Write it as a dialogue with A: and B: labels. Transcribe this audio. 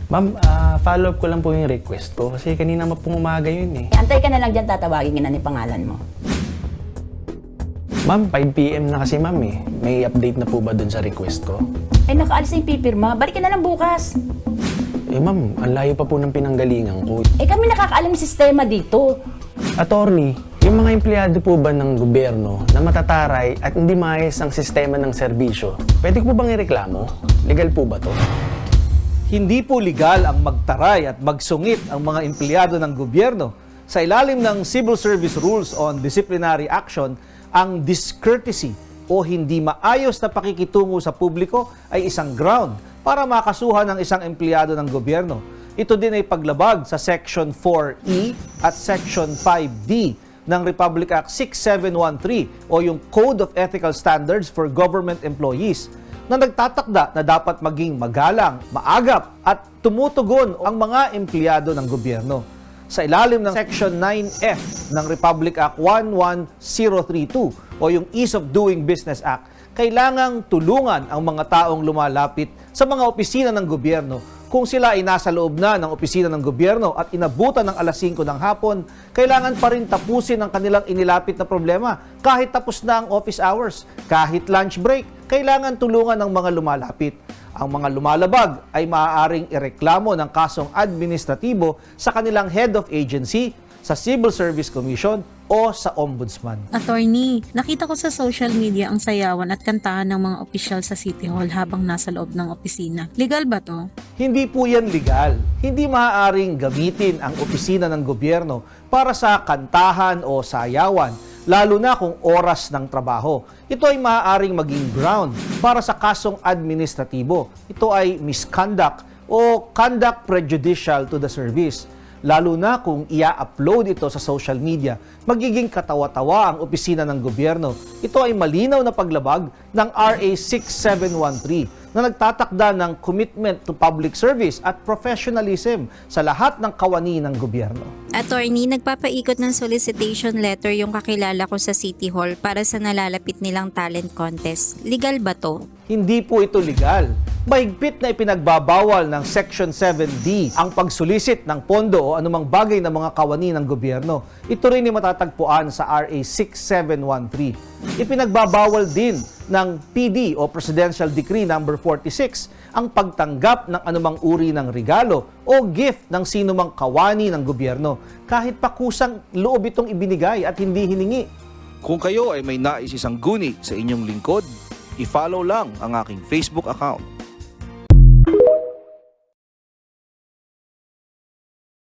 A: Ma'am, follow up ko lang po yung request ko kasi kanina pong umaga yun eh.
B: Antay ka na lang dyan, tatawagin ka na ni pangalan mo.
A: Ma'am, 5 PM na kasi ma'am eh. May update na po ba dun sa request ko?
B: Eh, nakaalis na yung pipirma. Balik ka na lang bukas.
A: Eh ma'am, ang layo pa po ng pinanggalingan ko.
B: Eh, kami nakakaalam ng sistema dito.
A: Attorney, yung mga empleyado po ba ng gobyerno na matataray at hindi maayos ang sistema ng serbisyo, pwede ko po bang ireklamo? Legal po ba to?
C: Hindi po legal ang magtaray at magsungit ang mga empleyado ng gobyerno. Sa ilalim ng Civil Service Rules on Disciplinary Action, ang discourtesy o hindi maayos na pakikitungo sa publiko ay isang ground para makasuhan ng isang empleyado ng gobyerno. Ito din ay paglabag sa Section 4E at Section 5D ng Republic Act 6713 o yung Code of Ethical Standards for Government Employees na nagtatakda na dapat maging magalang, maagap at tumutugon ang mga empleyado ng gobyerno. Sa ilalim ng Section 9F ng Republic Act 11032 o yung Ease of Doing Business Act, kailangang tulungan ang mga taong lumalapit sa mga opisina ng gobyerno. Kung sila ay nasa loob na ng opisina ng gobyerno at inabutan ng alas 5 ng hapon, kailangan pa rin tapusin ang kanilang inilapit na problema kahit tapos na ang office hours, kahit lunch break. Kailangan tulungan ng mga lumalapit. Ang mga lumalabag ay maaaring ireklamo ng kasong administratibo sa kanilang head of agency, sa Civil Service Commission o sa Ombudsman.
D: Attorney, nakita ko sa social media ang sayawan at kantahan ng mga opisyal sa City Hall habang nasa loob ng opisina. Legal ba to?
C: Hindi po yan legal. Hindi maaaring gamitin ang opisina ng gobyerno para sa kantahan o sayawan, lalo na kung oras ng trabaho. Ito ay maaaring maging ground para sa kasong administratibo. Ito ay misconduct o conduct prejudicial to the service. Lalo na kung ia-upload ito sa social media, magiging katawa-tawa ang opisina ng gobyerno. Ito ay malinaw na paglabag ng RA 6713 na nagtatakda ng commitment to public service at professionalism sa lahat ng kawani ng gobyerno.
E: Attorney, nagpapaikot ng solicitation letter yung kakilala ko sa City Hall para sa nalalapit nilang talent contest. Legal ba to?
C: Hindi po ito legal. Mahigpit na ipinagbabawal ng Section 7D ang pagsulisit ng pondo o anumang bagay na mga kawani ng gobyerno. Ito rin ay matatagpuan sa RA 6713. Ipinagbabawal din ng PD o Presidential Decree number 46 ang pagtanggap ng anumang uri ng regalo o gift ng sinumang kawani ng gobyerno kahit pa kusang loob itong ibinigay at hindi hiningi.
F: Kung kayo ay may nais isang guni sa inyong lingkod, i-follow lang ang aking Facebook account.